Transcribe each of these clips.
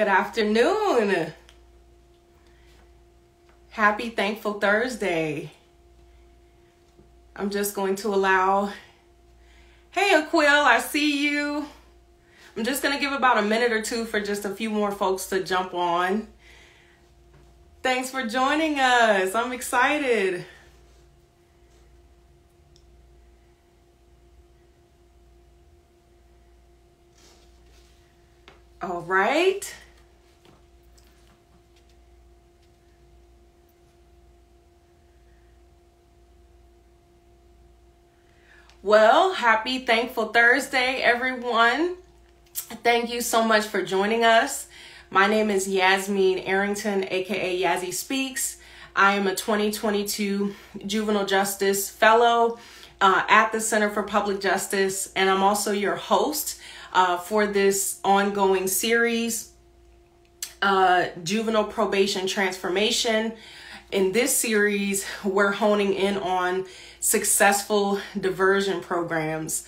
Good afternoon. Happy Thankful Thursday. I'm just going to allow, hey Aquil, I see you. I'm just going to give about a minute or two for just a few more folks to jump on. Thanks for joining us. I'm excited. All right. Well, happy Thankful Thursday, everyone. Thank you so much for joining us. My name is Yasmin Arrington, aka YazzieSpeaks. I am a 2022 Juvenile Justice Fellow at the Center for Public Justice, and I'm also your host for this ongoing series, Juvenile Probation Transformation. In this series, we're honing in on successful diversion programs.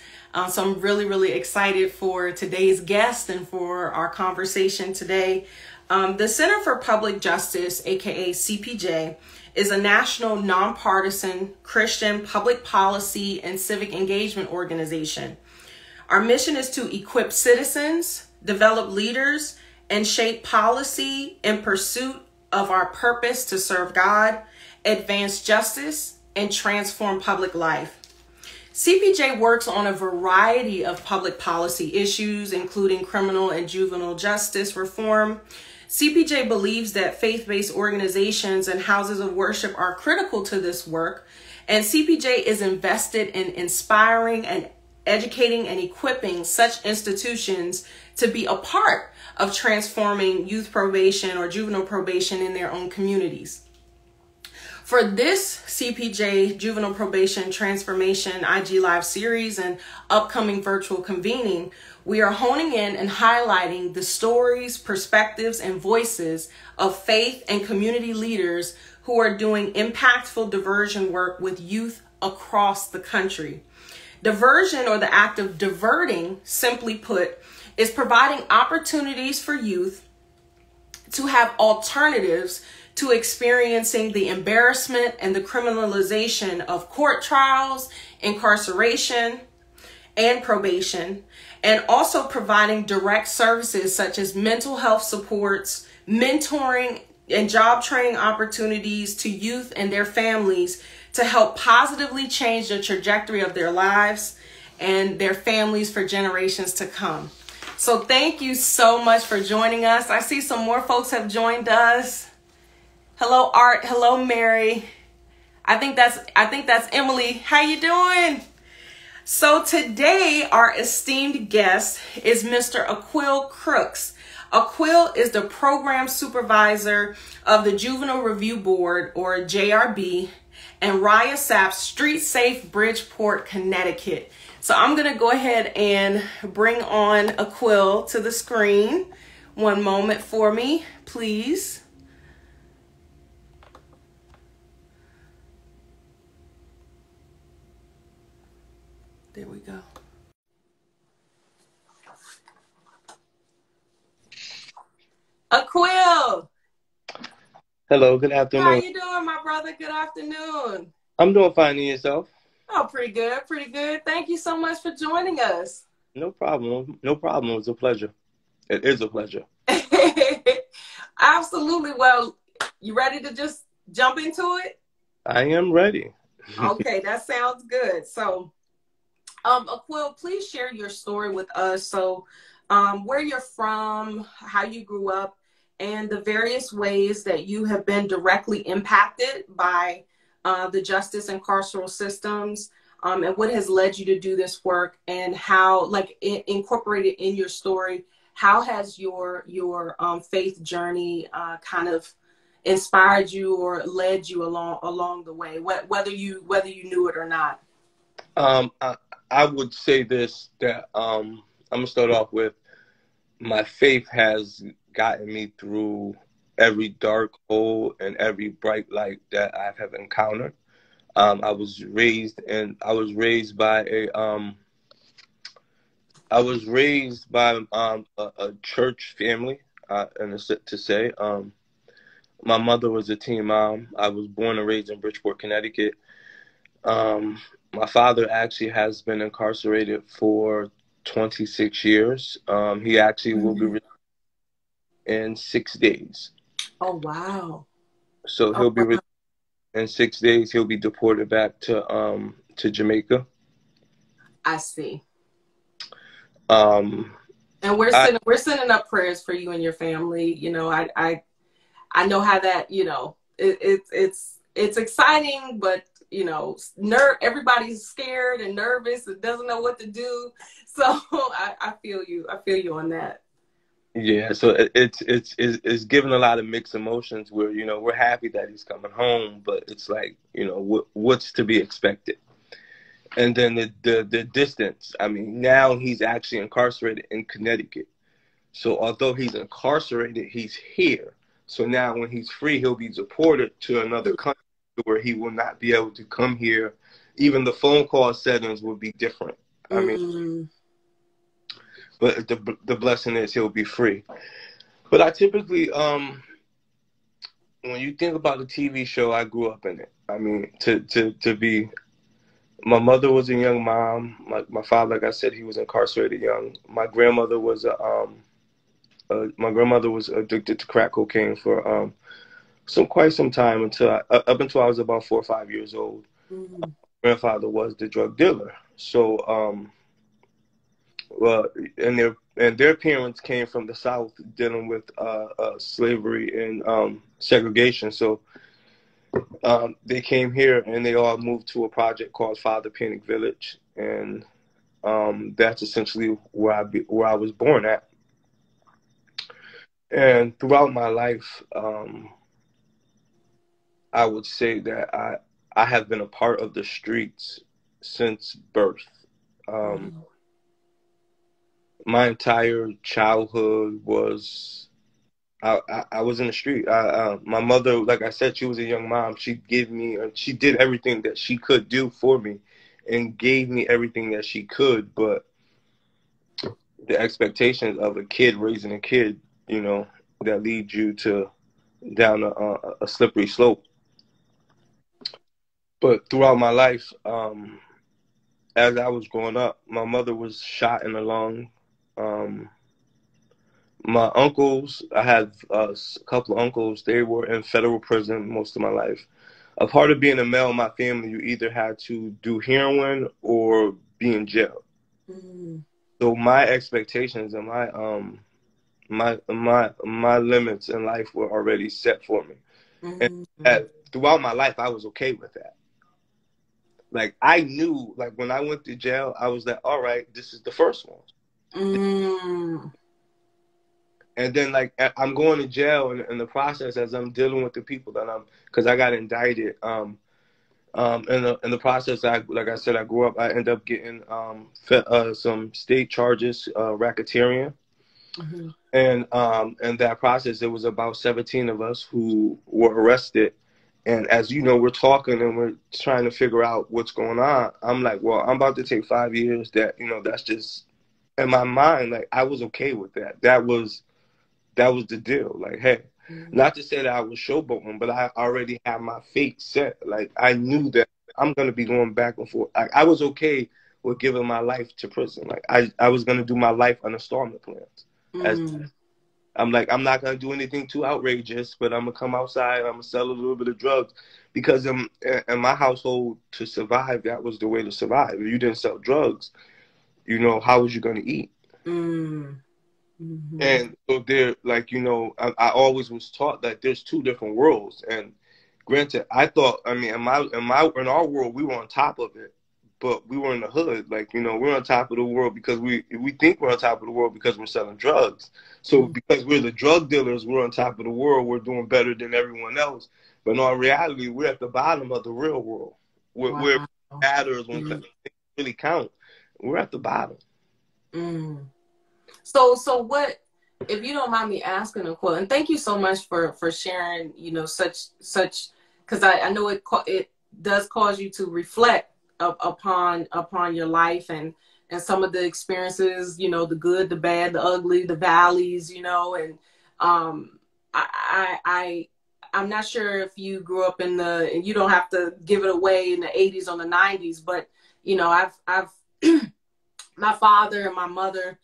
So I'm really excited for today's guest and for our conversation today. The Center for Public Justice, aka CPJ, is a national nonpartisan Christian public policy and civic engagement organization. Our mission is to equip citizens, develop leaders, and shape policy in pursuit of our purpose to serve God, advance justice, and transform public life. CPJ works on a variety of public policy issues, including criminal and juvenile justice reform. CPJ believes that faith-based organizations and houses of worship are critical to this work, and CPJ is invested in inspiring and educating and equipping such institutions to be a part of transforming youth probation or juvenile probation in their own communities. For this CPJ Juvenile Probation Transformation IG Live series and upcoming virtual convening, we are honing in and highlighting the stories, perspectives, and voices of faith and community leaders who are doing impactful diversion work with youth across the country. Diversion, or the act of diverting, simply put, is providing opportunities for youth to have alternatives to experiencing the embarrassment and the criminalization of court trials, incarceration, and probation, and also providing direct services such as mental health supports, mentoring, and job training opportunities to youth and their families to help positively change the trajectory of their lives and their families for generations to come. So thank you so much for joining us. I see some more folks have joined us. Hello, Art. Hello, Mary. I think that's Emily. How you doing? So today, our esteemed guest is Mr. Aquil Crooks. Aquil is the program supervisor of the Juvenile Review Board, or JRB, and Raya Sapp's Street Safe Bridgeport, Connecticut. So I'm going to go ahead and bring on Aquil to the screen. One moment for me, please. There we go. Aquil. Hello, good afternoon. How you doing, my brother? Good afternoon. I'm doing fine, and yourself? Oh, pretty good, pretty good. Thank you so much for joining us. No problem. No problem. It's a pleasure. It is a pleasure. Absolutely. Well, you ready to just jump into it? I am ready. Okay, that sounds good. So, Aquil, please share your story with us. So, where you're from, how you grew up, and the various ways that you have been directly impacted by the justice and carceral systems, and what has led you to do this work, and how, like, incorporated in your story, how has your faith journey kind of inspired you or led you along the way, whether you knew it or not? I would say this, that I'm gonna start off with, my faith has gotten me through every dark hole and every bright light that I have encountered. I was raised by a church family. to say. My mother was a teen mom. I was born and raised in Bridgeport, Connecticut. My father actually has been incarcerated for 26 years. He actually will be in 6 days. Oh, wow. So Oh, he'll be wow. in 6 days. He'll be deported back to Jamaica. I see. Um, And we're sending up prayers for you and your family. You know, I know how that, you know, it's exciting, but you know, everybody's scared and nervous and doesn't know what to do. So I feel you. I feel you on that. Yeah, so it's given a lot of mixed emotions where, you know, we're happy that he's coming home, but it's like, you know, what's to be expected. And then the distance. I mean, now he's actually incarcerated in Connecticut. So although he's incarcerated, he's here. So now when he's free, he'll be deported to another country where he will not be able to come here. Even the phone call settings will be different. I mean, but the blessing is he'll be free. But I typically, when you think about the TV show, I grew up in it. I mean, to be, my mother was a young mom. My father, like I said, he was incarcerated young. My grandmother was addicted to crack cocaine for quite some time up until I was about 4 or 5 years old. My grandfather was the drug dealer. So well, and their parents came from the South dealing with slavery and segregation. So they came here and they all moved to a project called Father Panic Village, and that's essentially where I was born at. And throughout my life, I would say that I have been a part of the streets since birth. My entire childhood was I was in the street. My mother, like I said, she was a young mom. She did everything that she could do for me, and gave me everything that she could. But the expectations of a kid raising a kid, you know, that leads you down a slippery slope. But throughout my life, as I was growing up, my mother was shot in the lung. My uncles, I had a couple of uncles, they were in federal prison most of my life. A part of being a male in my family, you either had to do heroin or be in jail. So my expectations and my limits in life were already set for me. And throughout my life, I was okay with that. Like, I knew, like, when I went to jail, I was like, all right, this is the first one. And then, like, I'm going to jail in the process as I'm dealing with the people because I got indicted. In the process, like I said, I grew up, I ended up getting some state charges, racketeering. And in that process, there was about 17 of us who were arrested. And as you know, we're talking and we're trying to figure out what's going on. I'm like, well, I'm about to take 5 years. That, you know, that's just in my mind. Like, I was okay with that. That was the deal. Like, hey, not to say that I was showboating, but I already had my fate set. Like, I knew that I'm going to be going back and forth. I was okay with giving my life to prison. Like, I was going to do my life on installment plans. I'm like, I'm not going to do anything too outrageous, but I'm going to come outside, I'm going to sell a little bit of drugs. Because in my household, to survive, that was the way to survive. If you didn't sell drugs, you know, how was you going to eat? And so there, like, you know, I always was taught that there's two different worlds. And granted, I thought, I mean, in our world, we were on top of it, but we were in the hood. Like, you know, we're on top of the world because we think we're on top of the world because we're selling drugs. So because we're the drug dealers, we're on top of the world. We're doing better than everyone else. But in all reality, we're at the bottom of the real world. Where it matters when things really count. We're at the bottom. So what, if you don't mind me asking, Aquil, and thank you so much for sharing, you know, such, because I know it does cause you to reflect upon your life and some of the experiences, you know, the good, the bad, the ugly, the valleys, you know, and Um, I'm not sure if you grew up in and you don't have to give it away in the 80s or the 90s, but you know, I've my father and my mother,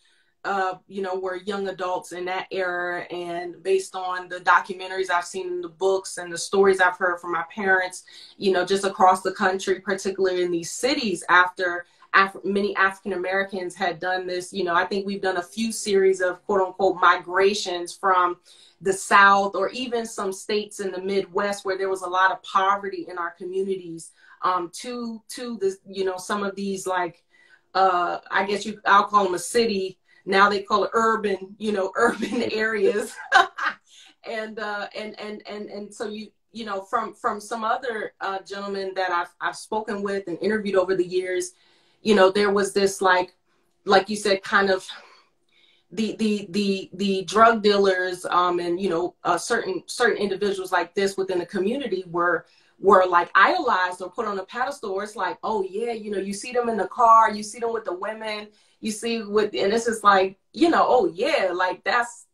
you know, were young adults in that era. And based on the documentaries I've seen in the books and the stories I've heard from my parents, you know, just across the country, particularly in these cities, after many African Americans had done this, you know, I think we've done a few series of quote unquote migrations from the South or even some states in the Midwest where there was a lot of poverty in our communities, to this, you know, some of these like, I guess I'll call them a city. Now they call it urban, you know, urban areas. And so you know, from some other gentlemen that I've spoken with and interviewed over the years, you know, there was this like you said, kind of the drug dealers, and you know, certain individuals like this within the community were like idolized or put on a pedestal where it's like, oh yeah, you know, you see them in the car, you see them with the women, you see with, and it's just like, you know, oh yeah, like that's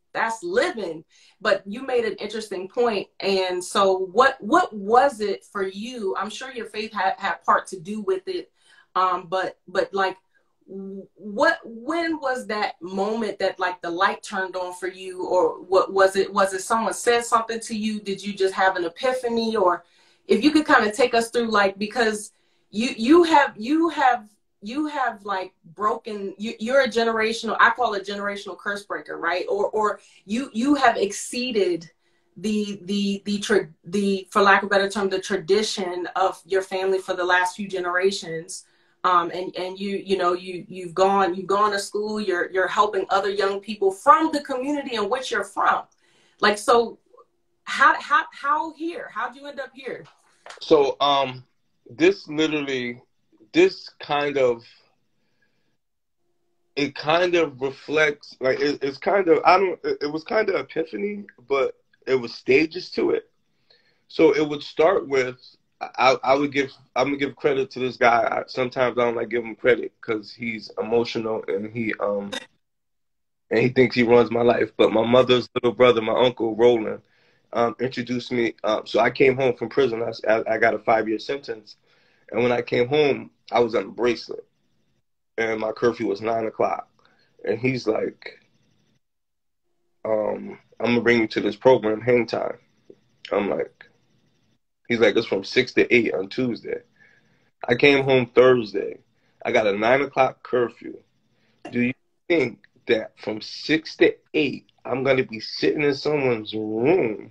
living. But you made an interesting point. And so what was it for you? I'm sure your faith had part to do with it. But like, when was that moment that like the light turned on for you? Or what was it? Was it someone said something to you? Did you just have an epiphany? Or if you could kind of take us through, like, because you have like broken, you're a generational, I call it generational curse breaker, right? Or you have exceeded the for lack of a better term, the tradition of your family for the last few generations. And you know, you've gone to school, you're helping other young people from the community in which you're from. Like, so how here? How'd you end up here? So this kind of, it kind of reflects, like it's kind of, it was kind of epiphany, but it was stages to it. So it would start with, I'm gonna give credit to this guy. Sometimes I don't like giving him credit because he's emotional and he thinks he runs my life. But my mother's little brother, my uncle Roland, introduced me. So I came home from prison. I got a 5-year sentence, and when I came home, I was on a bracelet, and my curfew was 9 o'clock. And he's like, I'm gonna bring you to this program, Hang Time. I'm like, he's like, it's from 6 to 8 on Tuesday. I came home Thursday. I got a 9 o'clock curfew. Do you think that from 6 to 8, I'm going to be sitting in someone's room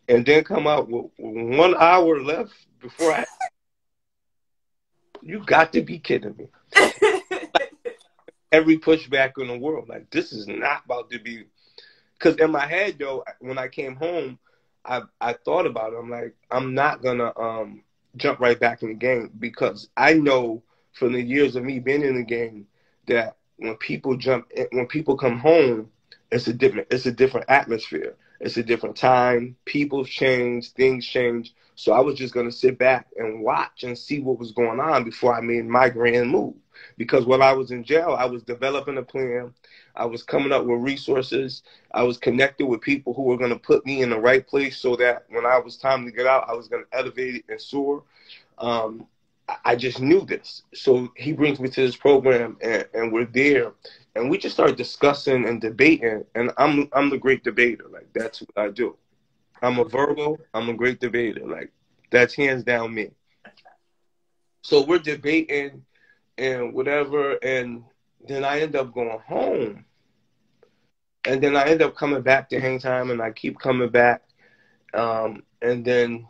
and then come out with 1 hour left before I... You got to be kidding me. Every pushback in the world. Like, this is not about to be... Because in my head, though, when I came home, I thought about it. I'm like, I'm not going to jump right back in the game, because I know from the years of me being in the game that when people come home, it's a different atmosphere. It's a different time. People change, things change. So I was just going to sit back and watch and see what was going on before I made my grand move. Because while I was in jail, I was developing a plan. I was coming up with resources. I was connected with people who were going to put me in the right place so that when I was time to get out, I was going to elevate and soar. I just knew this. So he brings me to this program, and we're there. And we just start discussing and debating. And I'm the great debater. Like, that's what I do. I'm a verbal. I'm a great debater. Like, that's hands down me. So we're debating and whatever. And then I end up going home. And then I end up coming back to Hang Time, and I keep coming back. And then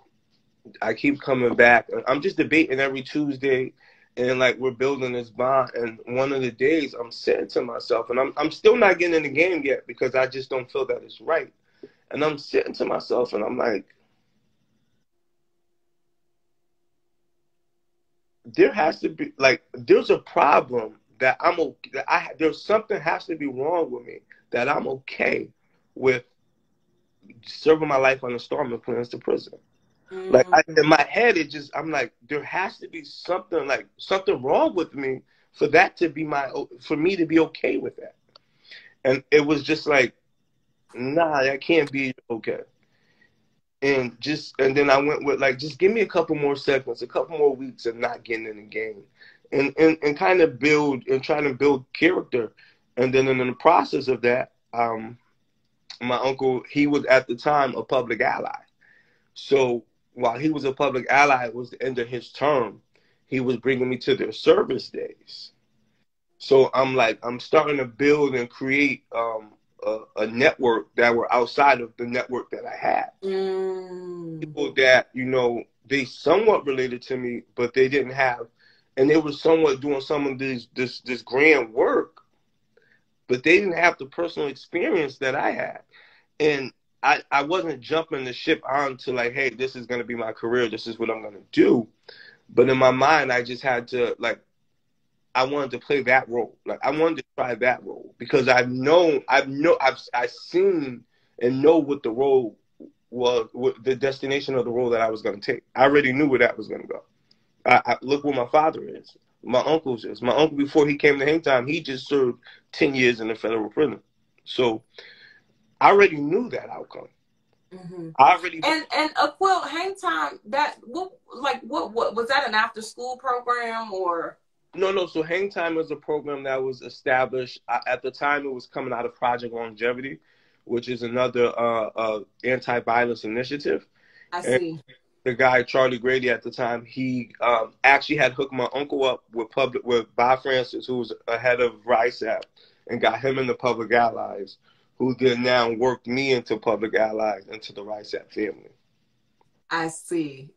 I keep coming back. I'm just debating every Tuesday, and like we're building this bond. And one of the days I'm saying to myself, and I'm still not getting in the game yet because I just don't feel that it's right. And I'm sitting to myself, and I'm like, there has to be, like, there's a problem that I'm okay. There's something has to be wrong with me that I'm okay with serving my life on installment plans to prison. Like, in my head, I'm like, there has to be something wrong with me for that to be for me to be okay with that. And it was just like, nah, that can't be okay. And then I went with like, just give me a couple more seconds, a couple more weeks of not getting in the game, and kind of build and trying to build character. And then in the process of that, my uncle, he was at the time a public ally. So while he was a public ally, it was the end of his term. He was bringing me to their service days. So I'm starting to build and create a network that were outside of the network that I had. People that, they somewhat related to me, but they didn't have, and they were somewhat doing some of this grand work, but they didn't have the personal experience that I had. And I wasn't jumping the ship on to like, hey, this is going to be my career. This is what I'm going to do. But in my mind, I just had to, like, I wanted to play that role. Like, I wanted to try that role because I've seen and know what the role was, what the destination of the role that I was going to take. I already knew where that was going to go. I look where my father is. My uncle's is. My uncle, before he came to Hang Time, he just served 10 years in the federal prison. So I already knew that outcome. Mm-hmm. I already and Aquil, Hang Time, what was that, an after school program or? No. So Hang Time is a program that was established at the time. It was coming out of Project Longevity, which is another anti-violence initiative. I see. The guy Charlie Grady at the time, he actually had hooked my uncle up with Bob Francis, who was ahead of RISAP, and got him into Public Allies, who then now worked me into Public Allies, into the RISAP family. I see.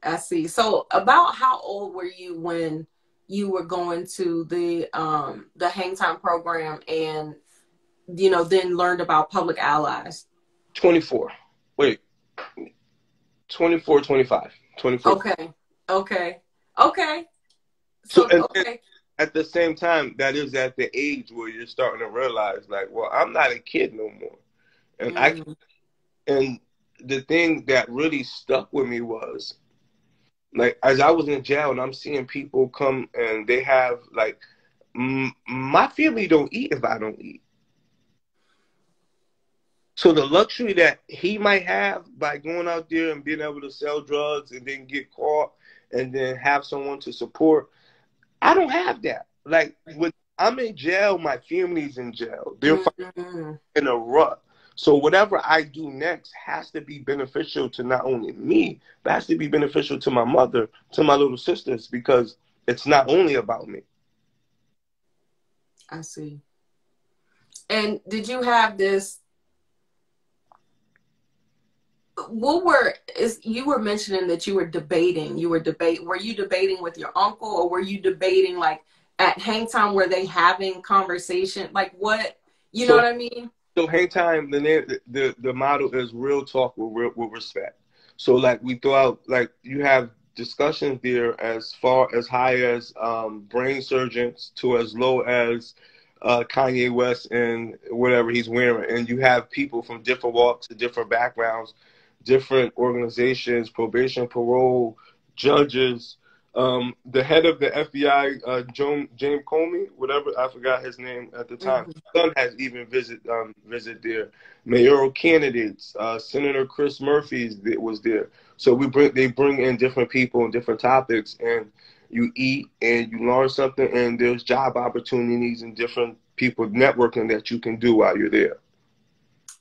So about how old were you when you were going to the Hang Time program and, then learned about Public Allies? 24. Wait. 24, 25. 24. Okay. So, okay. At the same time, that is at the age where you're starting to realize, like, well, I'm not a kid no more. And and the thing that really stuck with me was, like, as I was in jail and I'm seeing people come and they have, like, my family don't eat if I don't eat. So the luxury that he might have by going out there and being able to sell drugs and then get caught and then have someone to support, I don't have that. Like, when I'm in jail, my family's in jail. They're in a rut. So whatever I do next has to be beneficial to not only me, but has to be beneficial to my mother, to my little sisters, because it's not only about me. I see. And did you have this? You were mentioning that you were debating. Were you debating with your uncle, or were you debating like at Hang Time? Were they having conversation? Like what? You know what I mean? So Hang Time, the motto is real talk with respect. So like we throw out, like, you have discussions there as far as high as brain surgeons to as low as Kanye West and whatever he's wearing. And you have people from different walks, different backgrounds, different organizations, probation, parole, judges. The head of the FBI, James Comey, whatever, I forgot his name at the time. His son has even visit there. Mayoral candidates, Senator Chris Murphy was there. So they bring in different people and different topics, and you eat and you learn something, and there's job opportunities and different people networking that you can do while you're there.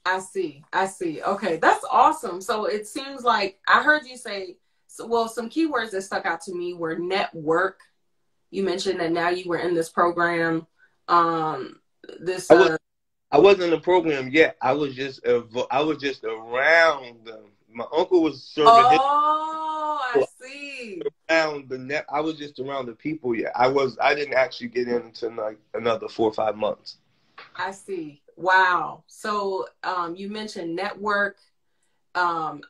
I see. Okay, that's awesome. So it seems like I heard you say, some keywords that stuck out to me were network. You mentioned that now you were in this program. I wasn't in the program yet. I was just around them. My uncle was serving. I see. Around the net, I was just around the people. Yeah, I didn't actually get in until like another 4 or 5 months. I see. Wow. So you mentioned network. You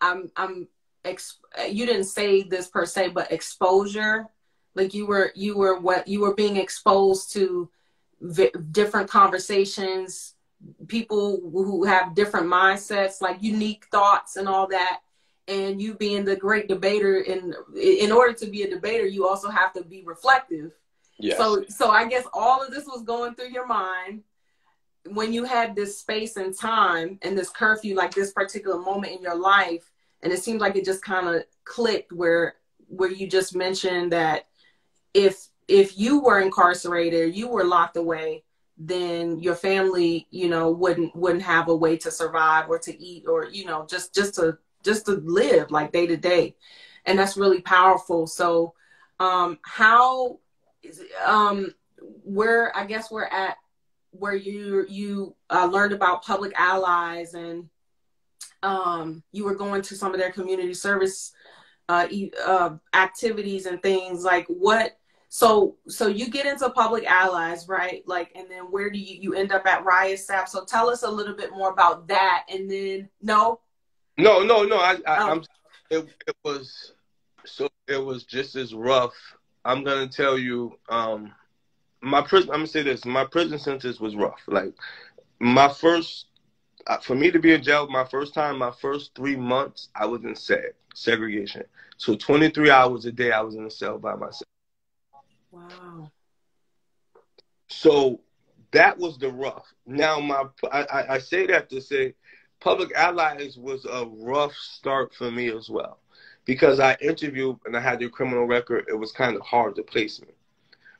didn't say this per se, but exposure. Like you were being exposed to different conversations, people who have different mindsets, like unique thoughts and all that. And you being the great debater, in order to be a debater, you also have to be reflective. Yes. So I guess all of this was going through your mind. when you had this space and time and this curfew, like this particular moment in your life, and it seems like it just kind of clicked where you just mentioned that if you were incarcerated, you were locked away, then your family, you know, wouldn't have a way to survive or to eat, or, you know, just to live like day to day. And that's really powerful. So how where I guess we're at where you learned about public allies, and you were going to some of their community service activities and things like what. So you get into public allies, right? Like, and then where do you end up at YazzieSpeaks? So tell us a little bit more about that. And then no. I'm. It was it was just as rough. I'm gonna tell you. My prison. I'm gonna say this. My prison sentence was rough. Like my first, for me to be in jail, my first time, my first 3 months, I was in segregation. So 23 hours a day, I was in a cell by myself. Wow. So that was the rough. Now, I say that to say public allies was a rough start for me as well. Because I interviewed and I had their criminal record, it was kind of hard to place me.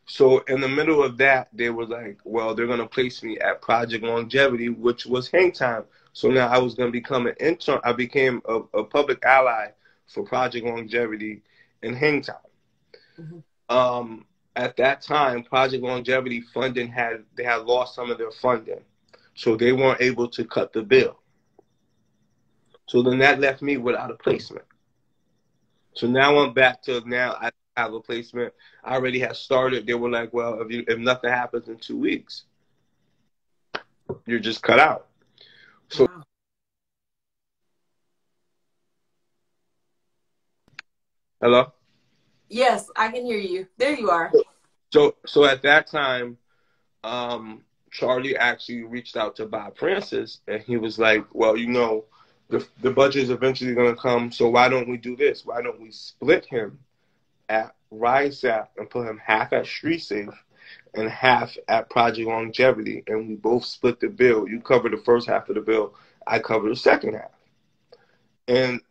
So in the middle of that, they were like, well, they're going to place me at Project Longevity, which was hang time. So now I was going to become an intern. I became a public ally for Project Longevity in hang time. Mm-hmm. At that time, Project Longevity funding had lost some of their funding. So they weren't able to cut the bill. So then that left me without a placement. So now I'm back to now I have a placement. I already had started. They were like, well, if nothing happens in 2 weeks, you're just cut out. So wow. Hello? Yes, I can hear you. There you are. So at that time, Charlie actually reached out to Bob Francis, and he was like, well, you know, the budget is eventually going to come, so why don't we do this? Why don't we split him at YazzieSpeaks and put him half at Street Safe and half at Project Longevity, and we both split the bill. You cover the first half of the bill, I cover the second half. And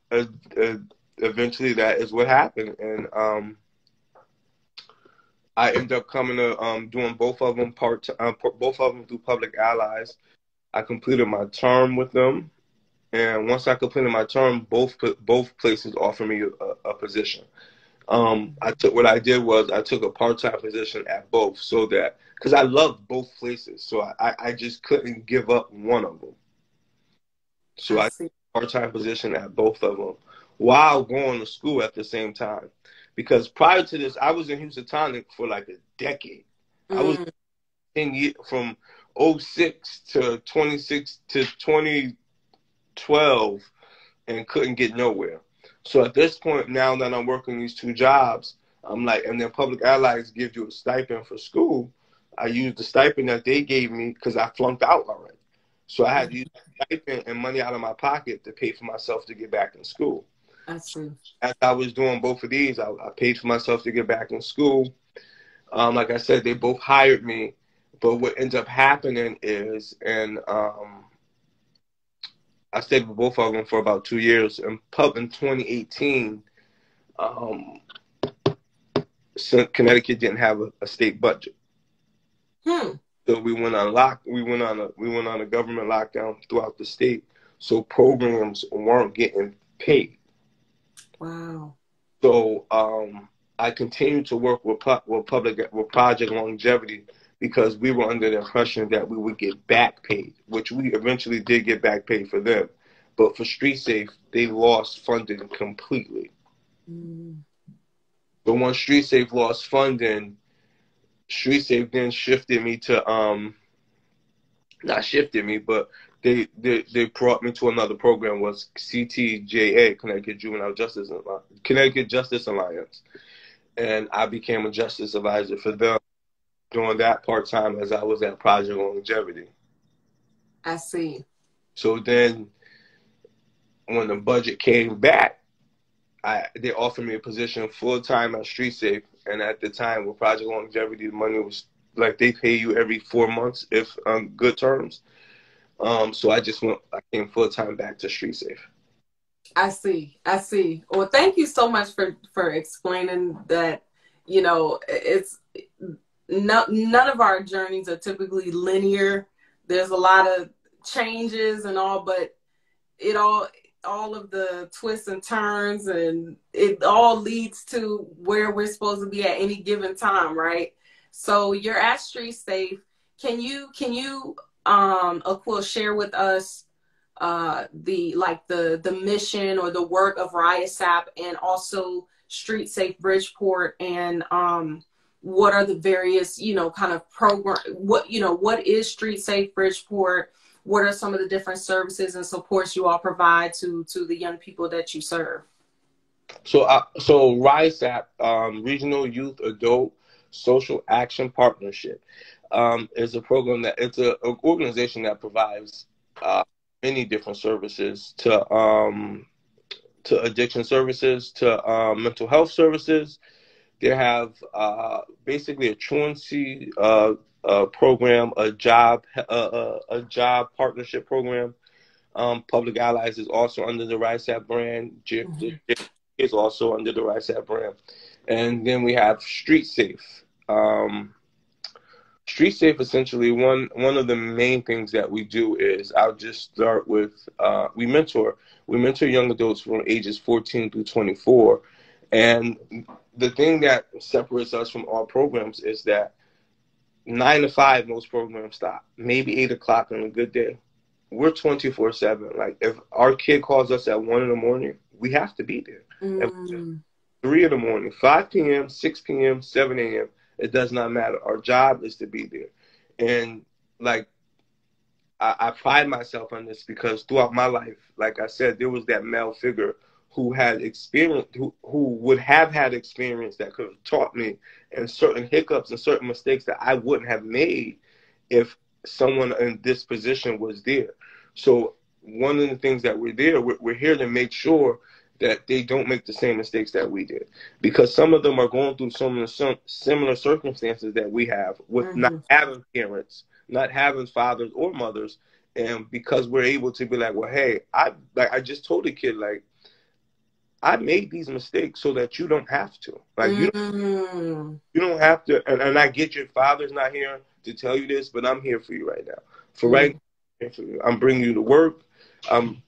eventually that is what happened. And I ended up coming to doing both of them both of them through Public Allies. I completed my term with them. And once I completed my term, both places offered me a position. I took a part-time position at both, so that because I loved both places, so I just couldn't give up one of them. So I took a part-time position at both of them while going to school at the same time. Because prior to this, I was in Housatonic for like a decade. I was 10 years from 06 to 26 to 2012 and couldn't get nowhere. So at this point, now that I'm working these two jobs, I'm like, and then Public Allies give you a stipend for school. I used the stipend that they gave me because I flunked out already. So I had to use stipend and money out of my pocket to pay for myself to get back in school. That's true. As I was doing both of these, I paid for myself to get back in school. Like I said, they both hired me. But what ends up happening is, and I stayed with both of them for about 2 years. In 2018, Connecticut didn't have a state budget, so we went on a government lockdown throughout the state. So programs weren't getting paid. Wow. So I continued to work with Project Longevity, because we were under the impression that we would get back paid, which we eventually did get back paid for them. But for Street Safe, they lost funding completely. But once Street Safe lost funding, Street Safe then shifted me to, not shifted me, but they brought me to another program, was CTJA, Connecticut Justice Alliance. And I became a justice advisor for them, doing that part-time as I was at Project Longevity. I see. So then when the budget came back, they offered me a position full-time at Street Safe. And at the time with Project Longevity, the money was like they pay you every 4 months if on good terms. So I came full time back to Street Safe. I see. I see. Well, thank you so much for explaining that. You know, it's none of our journeys are typically linear. There's a lot of changes and all, but it all of the twists and turns, and it all leads to where we're supposed to be at any given time, right? So you're at Street Safe. Can you Aquil, share with us the mission or the work of RIASAP and also Street Safe Bridgeport, and what are the various, you know, kind of program, what is Street Safe Bridgeport? What are some of the different services and supports you all provide to the young people that you serve? So RISAP, Regional Youth Adult Social Action Partnership, is a program that it's an organization that provides many different services to addiction services, to mental health services. They have basically a truancy program, a job partnership program. Public Allies is also under the RISAP brand. Is also under the RISAP brand. And then we have Street Safe. Street Safe, essentially, one of the main things that we do is, I'll just start with, we mentor young adults from ages 14 through 24. And the thing that separates us from all programs is that 9 to 5, most programs stop. Maybe 8 o'clock on a good day. We're 24/7. Like, if our kid calls us at 1 in the morning, we have to be there. At 3 in the morning, 5 p.m., 6 p.m., 7 a.m., it does not matter. Our job is to be there. And, like, I pride myself on this because throughout my life, like I said, there was that male figure who had experience, who would have had experience that could have taught me, and certain hiccups and certain mistakes that I wouldn't have made if someone in this position was there. So one of the things that we're here to make sure that they don't make the same mistakes that we did, because some of them are going through some similar circumstances that we have with not having parents, not having fathers or mothers. And because we're able to be like, well, hey, I just told a kid, like, I made these mistakes so that you don't have to. Like, you don't have to. And I get your father's not here to tell you this, but I'm here for you right now. Right now, I'm here for you. I'm bringing you to work. I'm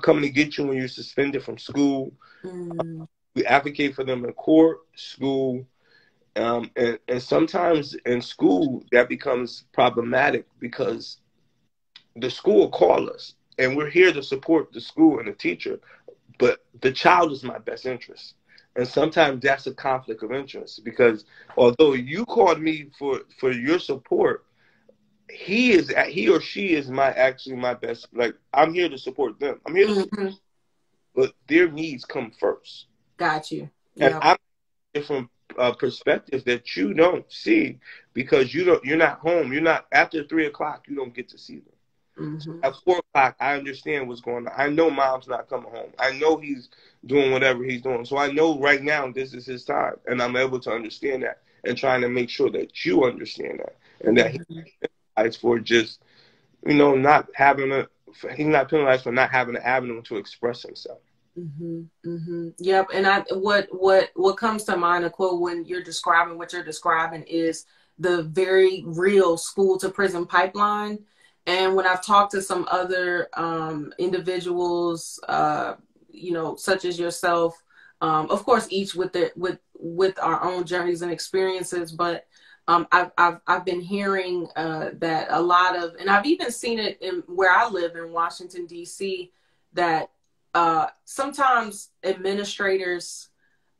coming to get you when you're suspended from school. We advocate for them in court, school, and sometimes in school that becomes problematic because the school will call us, and we're here to support the school and the teacher, but the child is my best interest. And sometimes that's a conflict of interest, because although you called me for your support, he or she is my best. Like, I'm here to support them. I'm here to support, but their needs come first. Got you. Yep. And I'm different perspectives that you don't see because you're not home. You're not after 3 o'clock. You don't get to see them. At 4 o'clock, I understand what's going on. I know mom's not coming home. I know he's doing whatever he's doing. So I know right now this is his time, and I'm able to understand that and trying to make sure that you understand that, and that he for just, he's not penalized for not having an avenue to express himself. Yep. And what comes to mind, Aquil, when you're describing what you're describing is the very real school to prison pipeline. And when I've talked to some other individuals, such as yourself, of course, each with our own journeys and experiences, but I've been hearing that a lot of, and I've even seen it in where I live in Washington, D.C., that sometimes administrators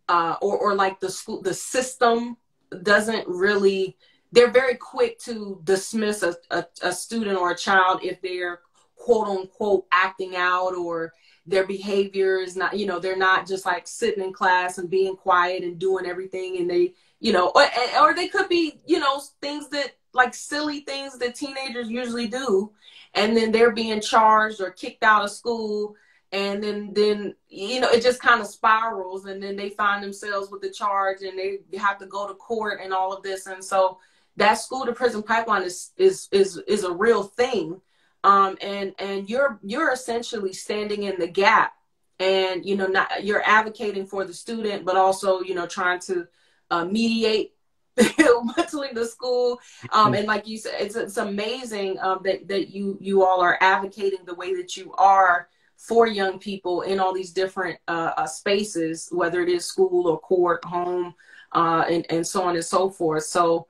or like the system doesn't really, they're very quick to dismiss a student or a child if they're quote unquote acting out, or their behavior is not, they're not just like sitting in class and being quiet and doing everything, and they, or they could be, things that, like, silly things that teenagers usually do, and then they're being charged or kicked out of school, and then it just kind of spirals, and then they find themselves with the charge, and they have to go to court and all of this. And so that school to prison pipeline is a real thing. And you're essentially standing in the gap, and not you're advocating for the student, but also trying to mediate between the school. And like you said, it's amazing that you all are advocating the way that you are for young people in all these different spaces, whether it is school or court, home, and so on and so forth. So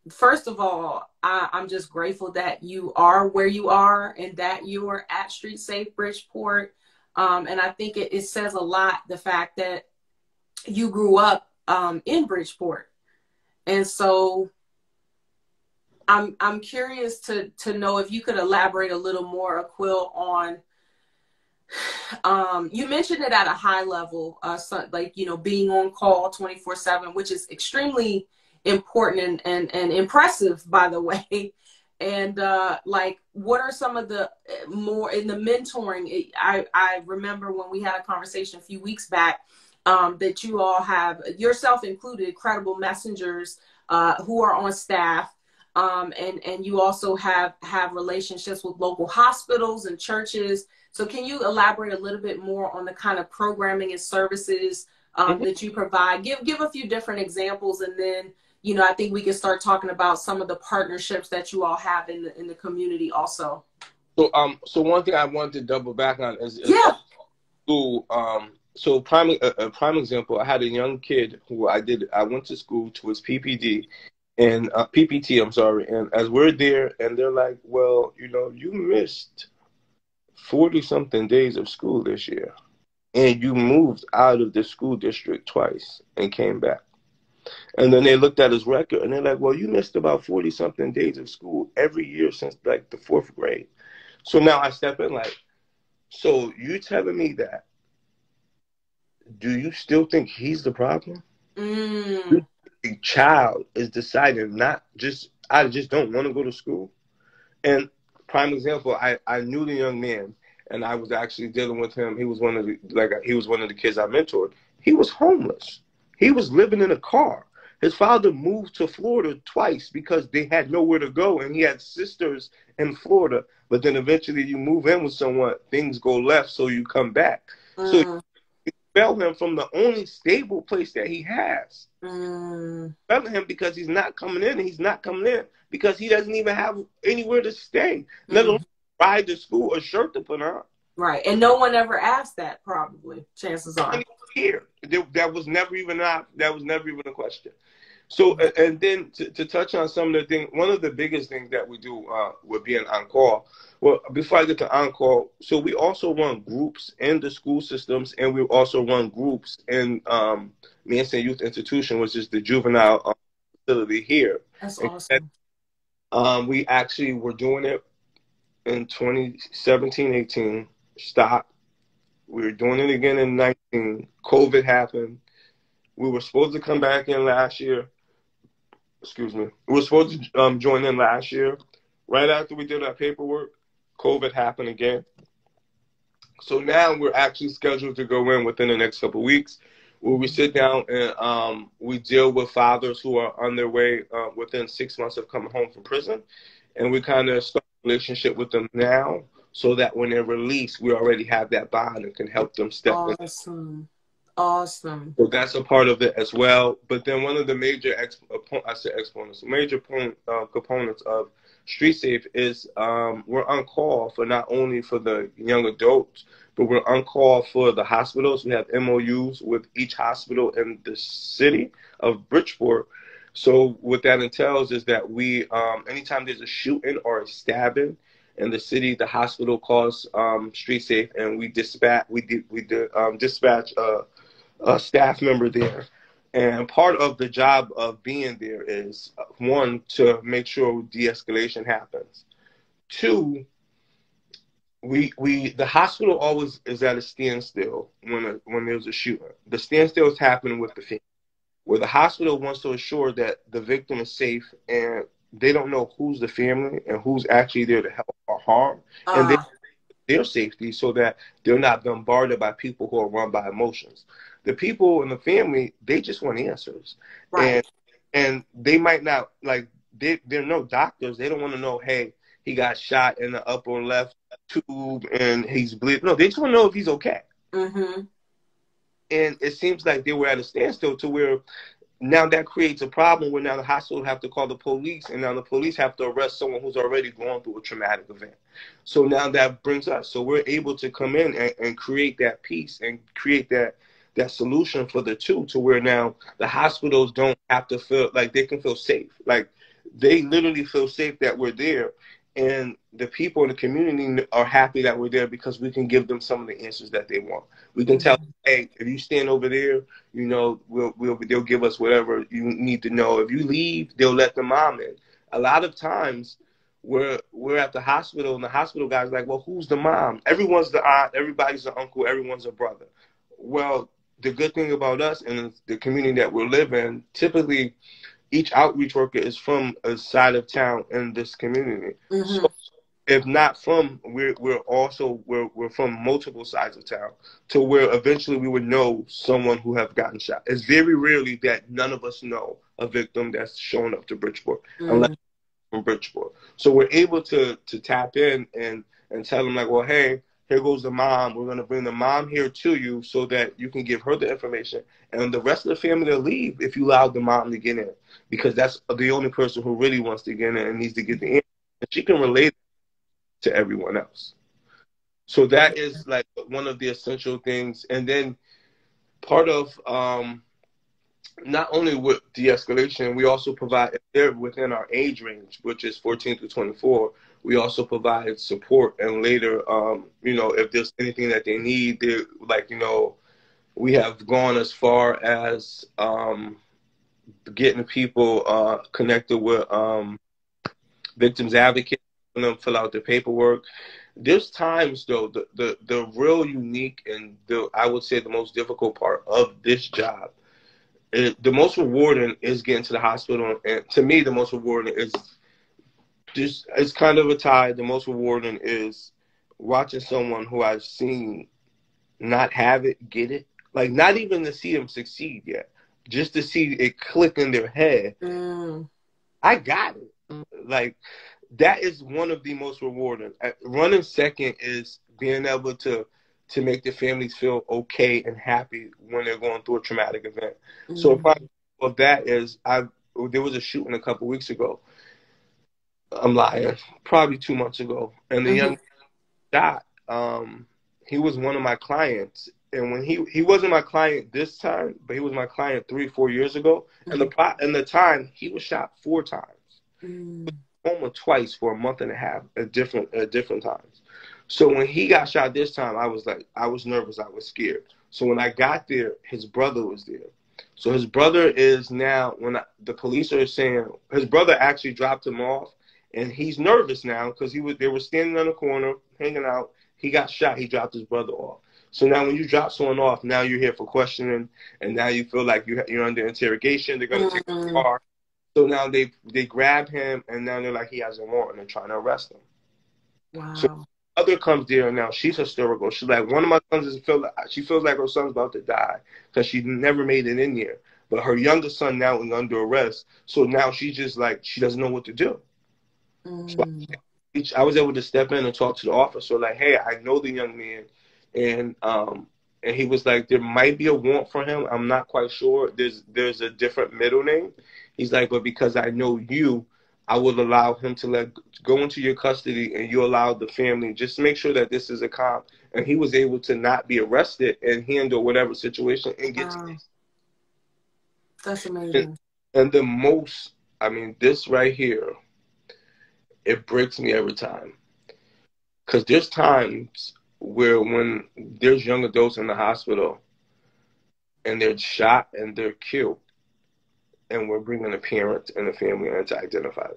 first of all, I'm just grateful that you are where you are and that you are at Street Safe Bridgeport. And I think it says a lot, the fact that you grew up in Bridgeport. And so I'm curious to know if you could elaborate a little more, Aquil, on you mentioned it at a high level, so, like, being on call 24/7, which is extremely important and impressive, by the way. And like, what are some of the more in the mentoring? I remember when we had a conversation a few weeks back, that you all have, yourself included, credible messengers who are on staff, and you also have relationships with local hospitals and churches. So can you elaborate a little bit more on the kind of programming and services that you provide? Give a few different examples, and then I think we can start talking about some of the partnerships that you all have in the community also. So one thing I wanted to double back on is yeah. School. So a prime example, I had a young kid who I went to school to his PPD and PPT, I'm sorry. And as we're there, and they're like, well, you missed 40 something days of school this year, and you moved out of the school district twice and came back. And then they looked at his record and they're like, well, you missed about 40 something days of school every year since like the 4th grade. So now I step in like, so you telling me that, do you still think he's the problem? The child is deciding I just don't want to go to school. And prime example, I knew the young man, and I was actually dealing with him. He was one of the kids I mentored. He was homeless. He was living in a car. His father moved to Florida twice because they had nowhere to go, and he had sisters in Florida. But then eventually you move in with someone, things go left, so you come back. So you expel him from the only stable place that he has. Expelling him because he's not coming in, and he's not coming in because he doesn't even have anywhere to stay, let alone ride to school, a shirt to put on. Right, and no one ever asked that. Probably, chances are. Here, that was never even a question. So, and then to touch on some of the things, one of the biggest things that we do with being on call. Well, before I get to on call, so we also run groups in the school systems, and we also run groups in Manson Youth Institution, which is the juvenile facility here. That's awesome. We actually were doing it in 2017, 18, stopped. We were doing it again in 19. COVID happened. We were supposed to come back in last year. Excuse me. We were supposed to join in last year. Right after we did our paperwork, COVID happened again. So now we're actually scheduled to go in within the next couple of weeks, where we sit down and we deal with fathers who are on their way within 6 months of coming home from prison. And we kind of start a relationship with them now, so that when they're released, we already have that bond and can help them step in. Awesome. So that's a part of it as well. But then one of the major components of Street Safe is we're on call for not only for the young adults, but we're on call for the hospitals. We have MOUs with each hospital in the city of Bridgeport. So what that entails is that we, anytime there's a shooting or a stabbing in the city, the hospital calls Street Safe, and we dispatch a staff member there. And part of the job of being there is, one, to make sure de-escalation happens. Two, the hospital always is at a standstill when there's a shooting. The standstill is happening with the family, where the hospital wants to assure that the victim is safe, and they don't know who's the family and who's actually there to help or harm, and their safety, so that they're not bombarded by people who are run by emotions. The people in the family, they just want answers. Right. And And they might not, like, they're no doctors. They don't want to know, hey, he got shot in the upper left tube and he's bleeding. No, they just want to know if he's okay. Mm-hmm. And it seems like they were at a standstill to where now that creates a problem where now the hospital have to call the police, and now the police have to arrest someone who's already gone through a traumatic event. So now that brings us. So we're able to come in and create that peace and create that solution for the two, to where now the hospitals don't have to feel like, they can feel safe. Like, they literally feel safe that we're there. And the people in the community are happy that we're there because we can give them some of the answers that they want. We can tell them, hey, if you stand over there, you know, they'll give us whatever you need to know. If you leave, they'll let the mom in. A lot of times we're at the hospital, and the hospital guy's like, well, who's the mom? Everyone's the aunt, everybody's the uncle, everyone's a brother. Well, the good thing about us and the community that we live in, typically each outreach worker is from a side of town in this community. Mm-hmm. So if not from, we're from multiple sides of town, to where eventually we would know someone who have gotten shot. It's very rarely that none of us know a victim that's shown up to Bridgeport, unless from Bridgeport. So we're able to tap in and tell them, like, well, hey, here goes the mom. We're going to bring the mom here to you so that you can give her the information. And the rest of the family will leave if you allow the mom to get in, because that's the only person who really wants to get in and needs to get the in. And she can relate to everyone else. So that is like one of the essential things. And then part of not only with de-escalation, we also provide, if they're within our age range, which is 14 to 24, we also provide support. And later, you know, if there's anything that they need, they, like, you know, we have gone as far as getting people connected with victims advocates, and them fill out the paperwork. There's times, though, the real unique and I would say the most difficult part of this job, the most rewarding is getting to the hospital. And to me, the most rewarding is just, it's kind of a tie. The most rewarding is watching someone who I've seen not have it, get it. Like, not even to see them succeed yet, just to see it click in their head. I got it. Like, that is one of the most rewarding. Running second is being able to make the families feel okay and happy when they're going through a traumatic event. So a part of that is, there was a shooting a couple weeks ago. I'm lying, probably 2 months ago, and the young shot. He was one of my clients, and when he wasn't my client this time, but he was my client 3-4 years ago. And the time he was shot 4 times. Almost twice for a month and a half at different times. So when he got shot this time, I was nervous, I was scared. So when I got there, his brother was there. So his brother is now, the police are saying his brother actually dropped him off, and he's nervous now because they were standing on the corner hanging out. He got shot. He dropped his brother off. So now when you drop someone off, now you're here for questioning, and now you feel like you're under interrogation. They're going to take the car. So now they grab him, and now they're like, he has a warrant, and they're trying to arrest him. Wow. So the mother comes there, and now she's hysterical. She's like, one of my sons she feels like her son's about to die because she never made it in here. But her youngest son now is under arrest. So now she's just like, she doesn't know what to do. So I was able to step in and talk to the officer, like, hey, I know the young man. And he was like, there might be a warrant for him. I'm not quite sure. There's a different middle name. He's like, but because I know you, I will allow him to go into your custody, and you allow the family, just make sure that this is a cop. And he was able to not be arrested and handle whatever situation and get to this. That's amazing. And the most, I mean, this right here, it breaks me every time. Because there's times where when there's young adults in the hospital and they're shot and they're killed, and we're bringing the parents and the family in to identify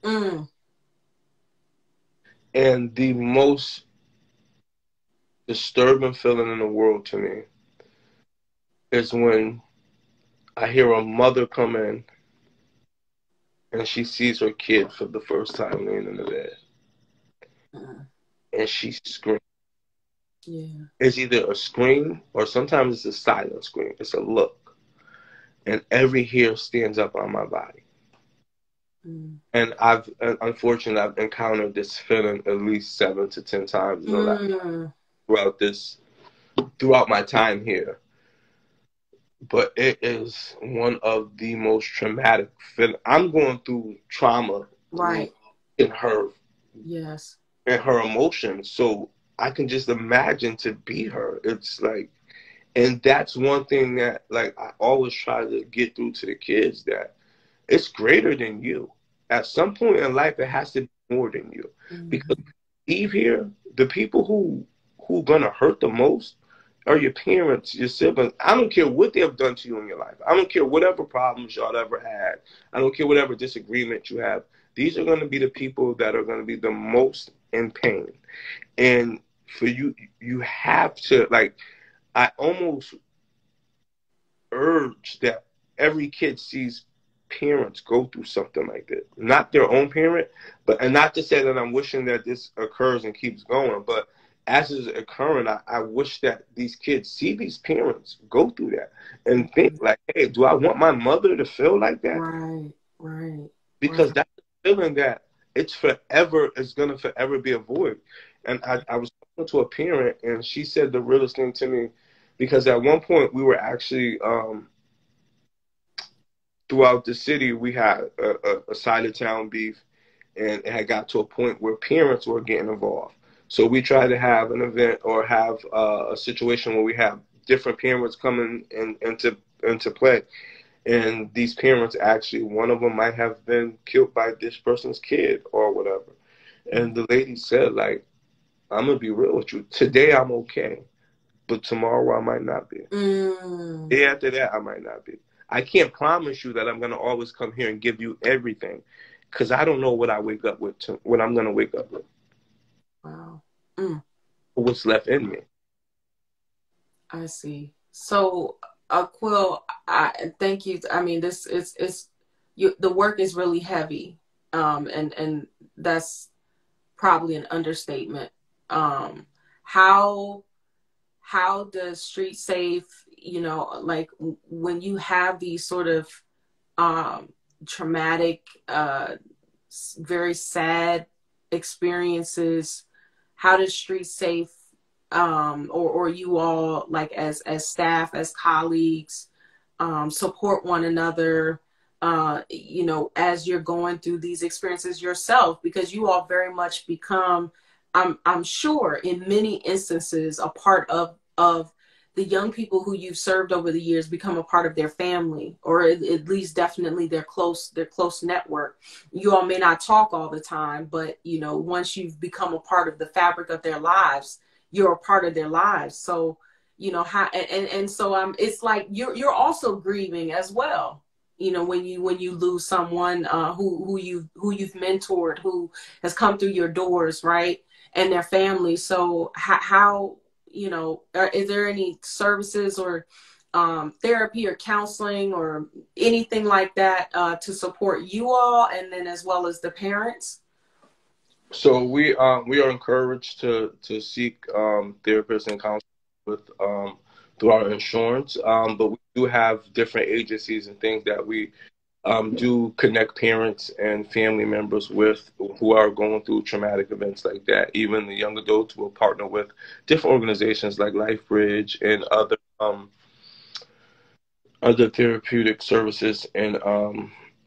them. And the most disturbing feeling in the world to me is when I hear a mother come in and she sees her kid for the first time laying in the bed. And she screams. Yeah. It's either a scream or sometimes it's a silent scream. It's a look. and every hair stands up on my body. Mm. And unfortunately, I've encountered this feeling at least 7 to 10 times in the last Mm. throughout my time here. But it is one of the most traumatic feelings. I'm going through trauma Right. in her, Yes. in her emotions. So I can just imagine to be her. It's like, and that's one thing that like I always try to get through to the kids, that it's greater than you. At some point in life, it has to be more than you. Because Mm-hmm. Eve here, the people who gonna hurt the most are your parents, your siblings. I don't care what they have done to you in your life. I don't care whatever problems y'all ever had. I don't care whatever disagreement you have. These are gonna be the people that are gonna be the most in pain. And for you, you have to like. I almost urge that every kid sees parents go through something like this. Not their own parent, but and not to say that I'm wishing that this occurs and keeps going, but as it's occurring, I wish that these kids see these parents go through that and think like, hey, do I want my mother to feel like that? Right. Right. Because Right. that's a feeling that it's gonna forever be a void. And I was talking to a parent and she said the realest thing to me, because at one point we were actually throughout the city, we had a side of town beef, and it had got to a point where parents were getting involved. So we tried to have an event or have a situation where we have different parents coming into play. And these parents actually, one of them might have been killed by this person's kid or whatever. And the lady said, like, I'm gonna be real with you. Today I'm okay, but tomorrow I might not be. Mm. Day after that, I might not be. I can't promise you that I'm gonna always come here and give you everything, because I don't know what I wake up with, what I'm gonna wake up with, Wow. Mm. what's left in me. I see. So, Aquil, I thank you. I mean, this is it's you. The work is really heavy, and that's probably an understatement. Um, how how does Street Safe, like when you have these sort of um traumatic, very sad experiences, how does Street Safe, or you all, like as staff, as colleagues, support one another, as you're going through these experiences yourself, because you all very much become, I'm sure in many instances, a part of the young people who you've served over the years, become a part of their family, or at least definitely their close network. You all may not talk all the time, but once you've become a part of the fabric of their lives, you're a part of their lives. So how, and so it's like you're also grieving as well, when you lose someone, who you've mentored, who has come through your doors, right, and their family. So how is there any services or therapy or counseling or anything like that, to support you all, and then as well as the parents? So we are encouraged to seek therapists and counselors with through our insurance, but we do have different agencies and things that we do connect parents and family members with who are going through traumatic events like that. Even the young adults will partner with different organizations like LifeBridge and other therapeutic services, and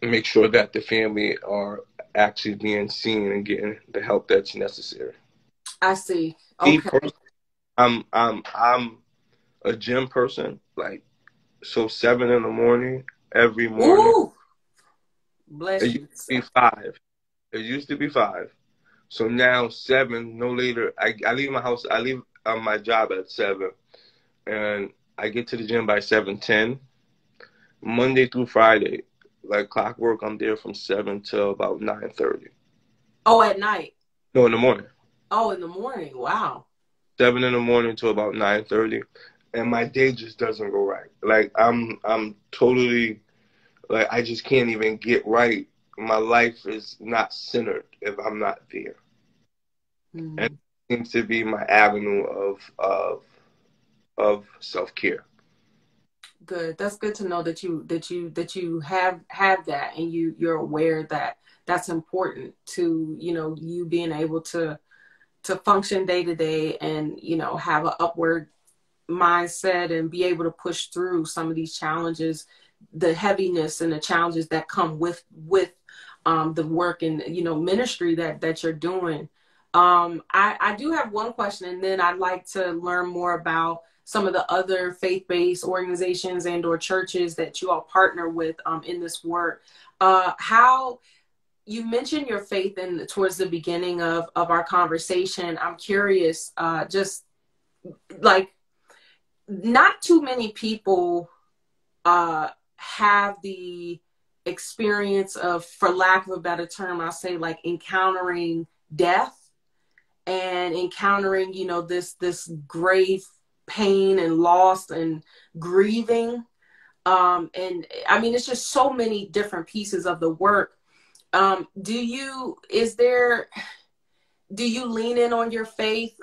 make sure that the family are actually being seen and getting the help that's necessary. I see. Me Okay. personally, I'm a gym person. Like, so 7 in the morning every morning. Ooh, It bless used you. to be 5. It used to be 5. So now 7, no later. I leave my house. I leave my job at 7, and I get to the gym by 7:10. Monday through Friday, like clockwork, I'm there from 7 till about 9:30. Oh, at night. No, in the morning. Oh, in the morning. Wow. 7 in the morning till about 9:30, and my day just doesn't go right. Like I'm totally like I just can't even get right. My life is not centered if I'm not there, and Mm. it seems to be my avenue of self care. Good. That's good to know that you have that, and you're aware that that's important to, you being able to function day to day, and, have an upward mindset and be able to push through some of these challenges, the heaviness and the challenges that come with the work and, ministry that you're doing. I do have one question, and then I'd like to learn more about some of the other faith-based organizations and or churches that you all partner with in this work. How you mentioned your faith towards the beginning of our conversation. I'm curious, just like, not too many people have the experience of, for lack of a better term, I'll say, like, encountering death and encountering, this grave pain and loss and grieving. And I mean, it's just so many different pieces of the work. Do you lean in on your faith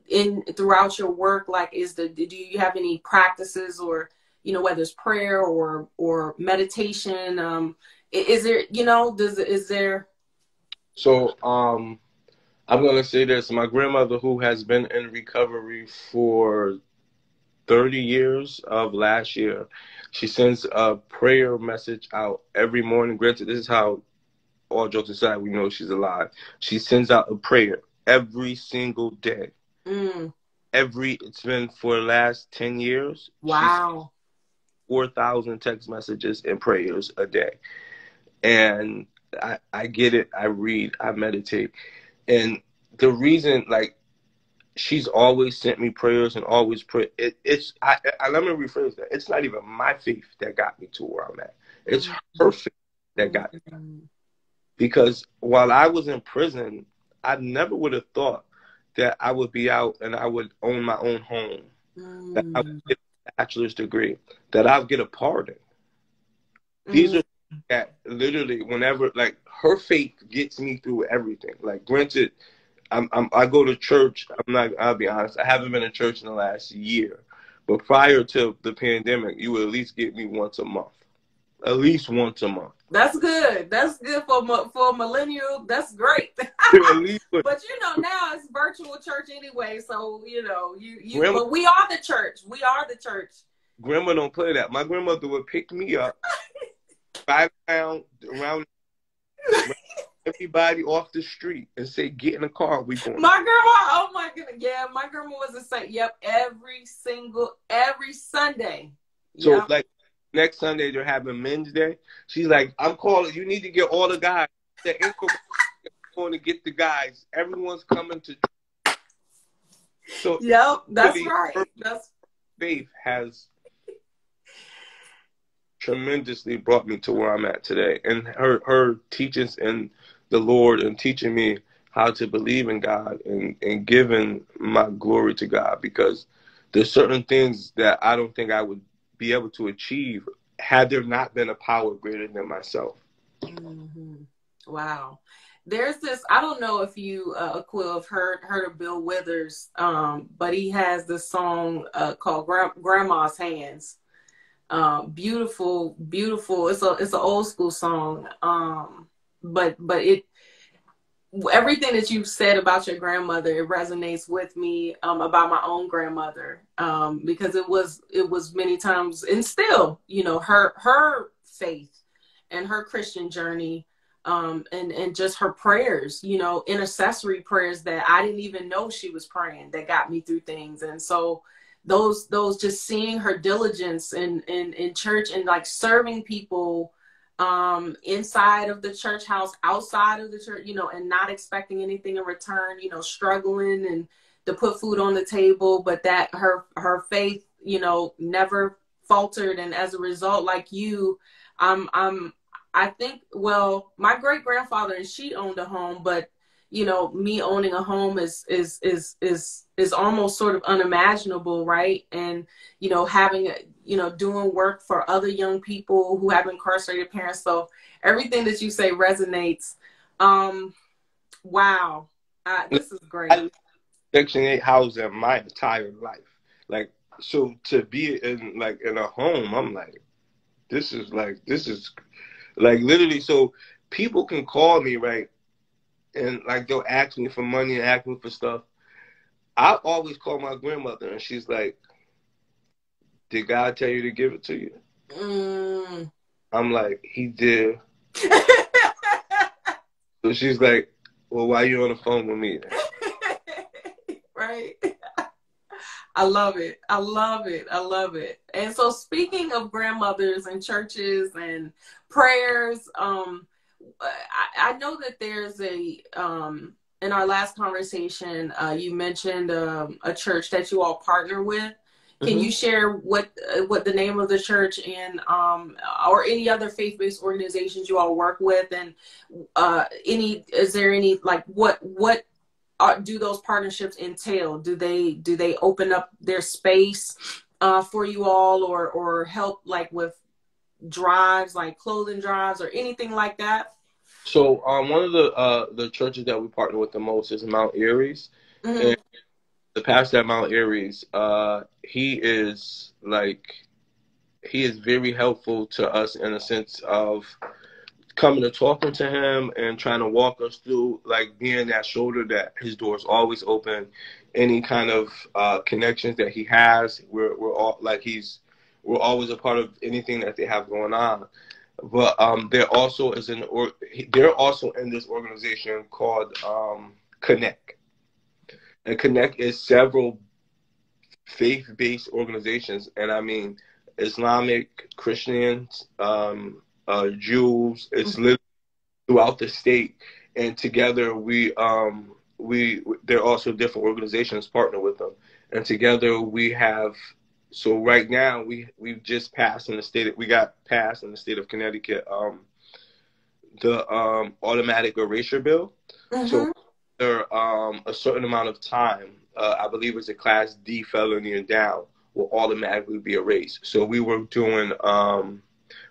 in throughout your work? Like, do you have any practices, or, whether it's prayer or meditation? Is there, is there? So I'm gonna say this. My grandmother, who has been in recovery for 30 years of last year, she sends a prayer message out every morning. Granted, this is how, all jokes aside, we know she's alive. She sends out a prayer every single day. It's been for the last 10 years. Wow. 4,000 text messages and prayers a day. And I get it. I read, I meditate. And the reason, like, she's always sent me prayers and always pray. Let me rephrase that. It's not even my faith that got me to where I'm at. It's her faith that got me. Because while I was in prison, I never would have thought that I would be out and I would own my own home, that I would get a bachelor's degree, that I'll get a pardon. These are that literally, whenever, like, her faith gets me through everything. Like, granted, I go to church. I'll be honest, I haven't been to church in the last year. But prior to the pandemic, you would at least get me once a month. At least once a month. That's good. That's good for a millennial. That's great. But now it's virtual church anyway. So, but we are the church. We are the church. Grandma don't play that. My grandmother would pick me up, ride around everybody off the street and say, "Get in the car, we going." My grandma, oh my goodness, yeah, my grandma was the same. Yep, every Sunday. So, like, next Sunday they're having Men's Day. She's like, "I'm calling. You need to get all the guys. The going to get the guys. Everyone's coming to." So, yep, that's really right. That's faith has tremendously brought me to where I'm at today, and her teachings in the Lord and teaching me how to believe in God and giving my glory to God, because there's certain things that I don't think I would be able to achieve had there not been a power greater than myself. Wow. There's this, I don't know if you, Aquil, have heard of Bill Withers, but he has this song called Grandma's Hands. Beautiful. It's an old school song. But everything that you've said about your grandmother, it resonates with me, about my own grandmother, because it was many times, and still, her faith and her Christian journey, and just her prayers, intercessory prayers that I didn't even know she was praying, that got me through things. And so those just seeing her diligence in church and, like, serving people inside of the church house, outside of the church, and not expecting anything in return, struggling and to put food on the table, but that her faith, never faltered. And as a result, like you, I think, well, my great grandfather, and she owned a home, but me owning a home is almost sort of unimaginable, right? And having doing work for other young people who have incarcerated parents. So everything that you say resonates. Wow, this is great. I lived in Section 8 housing my entire life. Like, so to be in a home, I'm like, this is like literally. So people can call me, right, and like they'll ask me for money and ask me for stuff. I always call my grandmother, and she's like, "Did God tell you to give it to you?" Mm. I'm like, "He did." So she's like, "Well, why are you on the phone with me?" Right. I love it. I love it. I love it. And so speaking of grandmothers and churches and prayers, I know that there's in our last conversation, you mentioned a church that you all partner with. Can you share what the name of the church and or any other faith-based organizations you all work with, and is there any, like, what do those partnerships entail? Do they open up their space for you all, or help like with drives, like clothing drives or anything like that? So one of the churches that we partner with the most is Mount Aries, and the pastor at Mount Aries, he is very helpful to us in a sense of coming and talking to him and trying to walk us through, like being that shoulder that his door's always open. Any kind of connections that he has, we're all like we're always a part of anything that they have going on. But they're also in this organization called Connect, and Connect is several faith-based organizations, and I mean Islamic, Christians, Jews. It's literally throughout the state, and together there are also different organizations partner with them, and together we have. So right now we've just passed in the state. We got passed in the state of Connecticut the automatic erasure bill. So after a certain amount of time, I believe it's a Class D felony and down, will automatically be erased. So we were doing,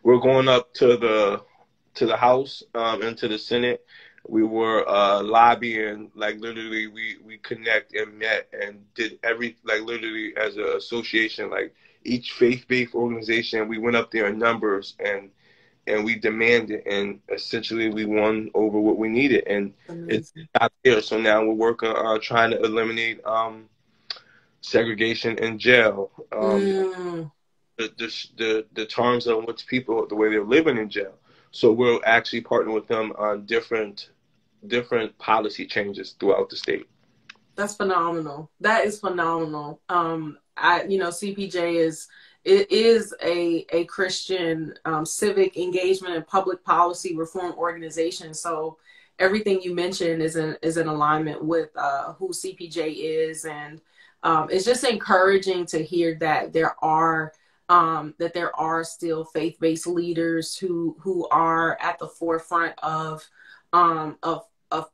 we're going up to the House and to the Senate. We were lobbying, like literally we connect and met and did like literally as an association, like each faith-based organization, we went up there in numbers and we demanded, and essentially we won over what we needed, and it's not there. So now we're working on trying to eliminate segregation in jail, the terms on which people, the way they're living in jail. So we're actually partnering with them on different policy changes throughout the state. That's phenomenal. That is phenomenal. CPJ is a Christian civic engagement and public policy reform organization. So everything you mentioned is in alignment with who CPJ is, and it's just encouraging to hear that there are still faith-based leaders who are at the forefront of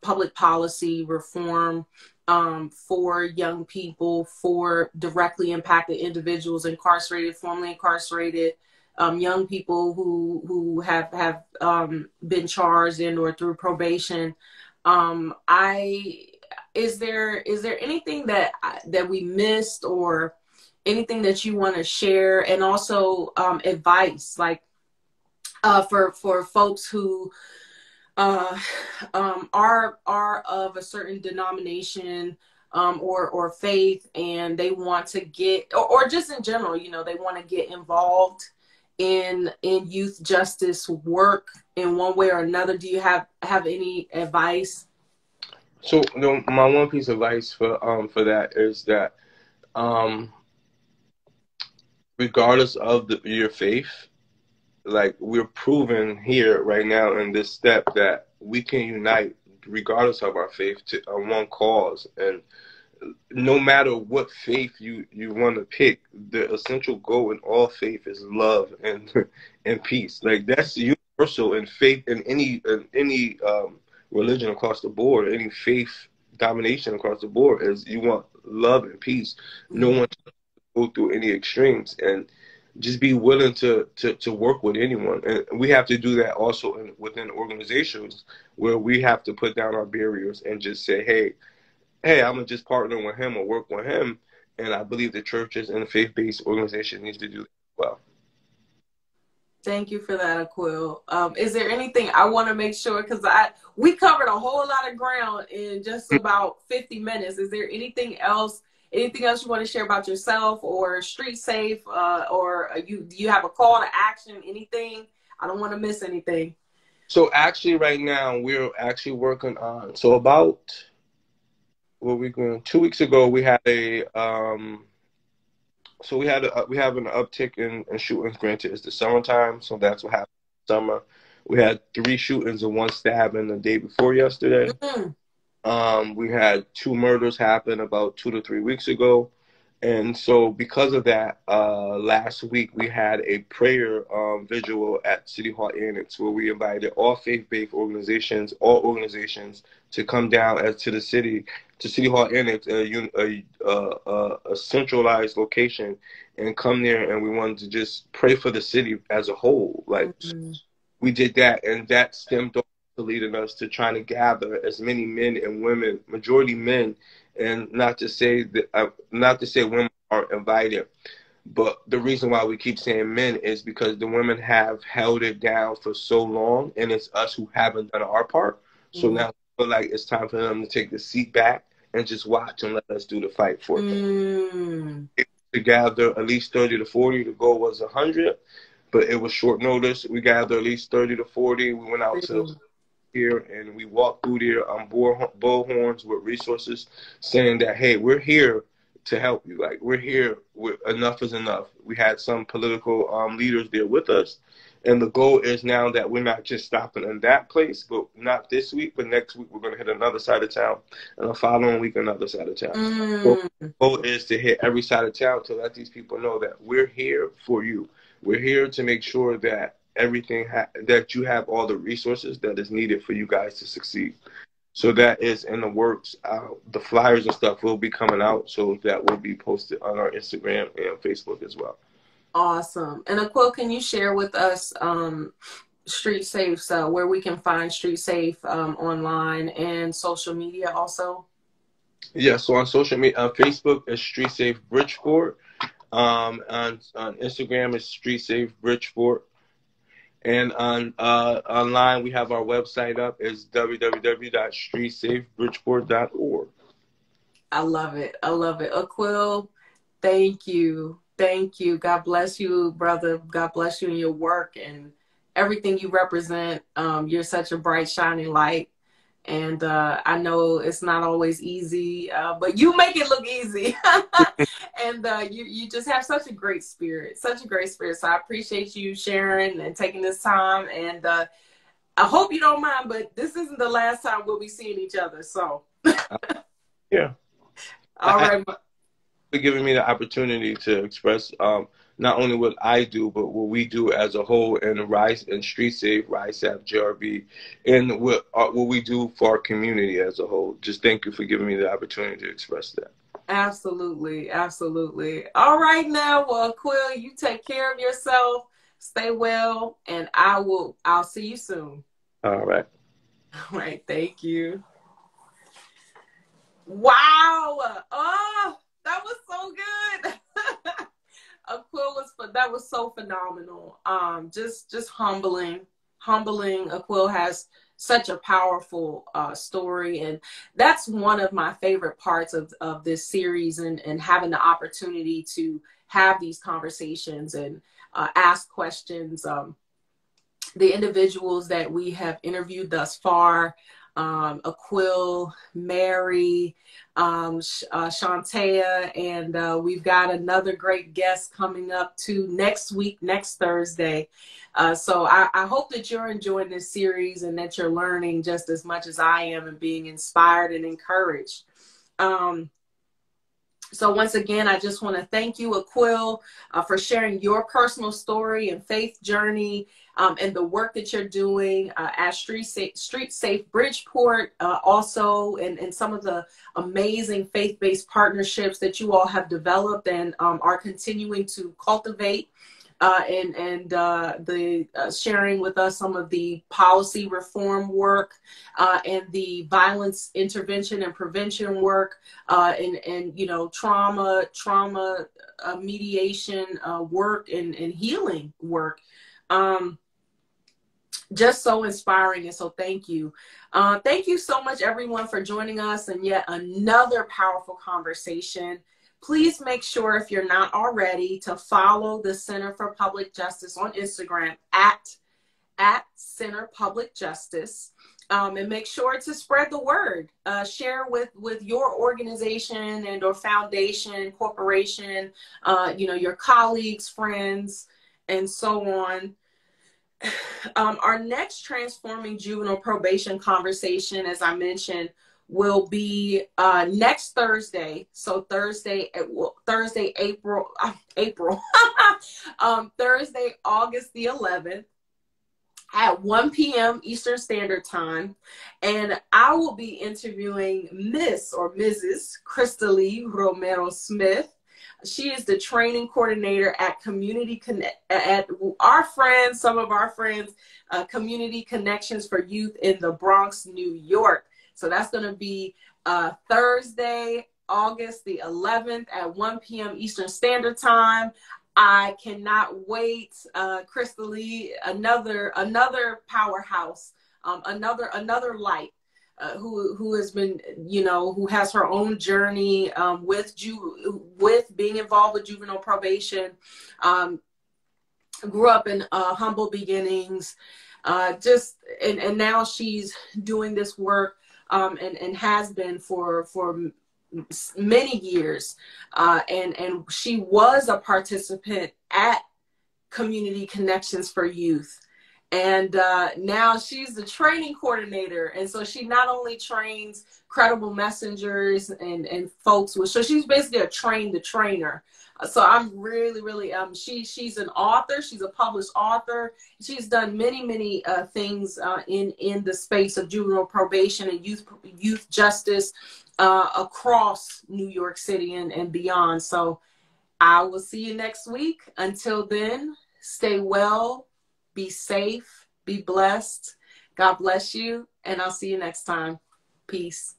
public policy reform for young people, for directly impacted individuals, incarcerated, formerly incarcerated, young people who have been charged in or through probation. Is there anything that we missed, or anything that you want to share, and also advice, like for folks who are of a certain denomination or faith, and they want to get, or just in general, they want to get involved in youth justice work in one way or another? Do you have any advice? So my one piece of advice for that is that regardless of your faith, like we're proven here right now in this step that we can unite regardless of our faith to one cause. And no matter what faith you want to pick, the essential goal in all faith is love and and peace. Like that's universal in faith, in any religion across the board, any faith domination across the board, is you want love and peace. No one go through any extremes, and just be willing to work with anyone. And we have to do that also within organizations, where we have to put down our barriers and just say, hey, I'm gonna just partner with him or work with him, and I believe the churches and the faith-based organization needs to do that as well. Thank you for that, Aquil. Is there anything I want to make sure, because we covered a whole lot of ground in just about 50 minutes. Is there anything else you want to share about yourself or Street Safe, or do you have a call to action, anything? I don't want to miss anything. So actually right now we're actually working on, so about, what we going, 2 weeks ago we had a, so we have an uptick in shootings. Granted, it's the summertime, so that's what happened in the summer. We had 3 shootings and 1 stabbing the day before yesterday. We had 2 murders happen about 2 to 3 weeks ago. And so because of that, last week we had a prayer vigil at City Hall Annex, where we invited all faith-based organizations, to come down to the city, to City Hall Annex, a centralized location, and come there, and we wanted to just pray for the city as a whole. Like, we did that, and that stemmed off to leading us to trying to gather as many men and women, majority men, and not to say women aren't invited, but the reason why we keep saying men is because the women have held it down for so long, and it's us who haven't done our part. So now I feel like it's time for them to take the seat back and just watch and let us do the fight for them. To gather at least 30 to 40. The goal was 100, but it was short notice. We gathered at least 30 to 40. We went out to here, and we walked through there on bullhorns with resources, saying that, hey, we're here to help you. Like, we're here. Enough is enough. We had some political leaders there with us, and the goal is now that we're not just stopping in that place, but not this week, but next week we're going to hit another side of town, and the following week another side of town. So the goal is to hit every side of town to let these people know that we're here for you. We're here to make sure that that you have all the resources that is needed for you guys to succeed. So that is in the works. The flyers and stuff will be coming out, so that will be posted on our Instagram and Facebook as well. Awesome. And Aquil, can you share with us Street Safe, where we can find Street Safe online and social media also? Yeah, so on social media, on Facebook is Street Safe Bridgeport. On Instagram is Street Safe Bridgeport. And on online, we have our website up. It's www.streetsafebridgeport.org. I love it. I love it. Aquil, thank you. Thank you. God bless you, brother. God bless you in your work and everything you represent. You're such a bright, shining light. And I know it's not always easy, but you make it look easy. And you just have such a great spirit, So I appreciate you sharing and taking this time. And I hope you don't mind, but this isn't the last time we'll be seeing each other. So, yeah. All right. For giving me the opportunity to express not only what I do, but what we do as a whole in Rise and Street Safe, RiseSap, JRB, and what we do for our community as a whole. Just thank you for giving me the opportunity to express that. Absolutely. Absolutely. All right now. Well, Aquil, you take care of yourself. Stay well, and I'll see you soon. All right. All right. Thank you. Wow. Oh, that was so good. Aquil that was so phenomenal. Just humbling. Aquil has such a powerful story, and that's one of my favorite parts of this series, and having the opportunity to have these conversations and ask questions. The individuals that we have interviewed thus far, Aquil, Mary, Shantea, and we've got another great guest coming up next Thursday. So I hope that you're enjoying this series and that you're learning just as much as I am and being inspired and encouraged. So once again, I just want to thank you, Aquil, for sharing your personal story and faith journey, and the work that you're doing at Street Safe Bridgeport, also, and some of the amazing faith-based partnerships that you all have developed and are continuing to cultivate. and the sharing with us some of the policy reform work and the violence intervention and prevention work, and you know, trauma mediation work and healing work. Just so inspiring, and so thank you. Thank you so much, everyone, for joining us in yet another powerful conversation. Please make sure, if you're not already, to follow the Center for Public Justice on Instagram at Center Public Justice, and make sure to spread the word. Share with your organization and or foundation, corporation, you know, your colleagues, friends, and so on. Our next Transforming Juvenile Probation conversation, as I mentioned, will be next Thursday. So Thursday, April, Thursday, August the 11th at 1 p.m. Eastern Standard Time. And I will be interviewing Miss or Mrs. Crystalie Romero Smith. She is the training coordinator at Community Connect, at our friends, some of our friends, Community Connections for Youth in the Bronx, New York. So that's going to be Thursday, August the 11th at 1 p.m. Eastern Standard Time. I cannot wait. Crystalie, another powerhouse, another light. Who has been, you know, who has her own journey with being involved with juvenile probation, grew up in humble beginnings, and now she's doing this work and has been for many years, and she was a participant at Community Connections for Youth. And now she's the training coordinator. And so she not only trains credible messengers and folks so she's basically a trainer. So I'm really, she's an author. She's a published author. She's done many things in the space of juvenile probation and youth justice across New York City and beyond. So I will see you next week. Until then, stay well. Be safe, be blessed. God bless you, and I'll see you next time. Peace.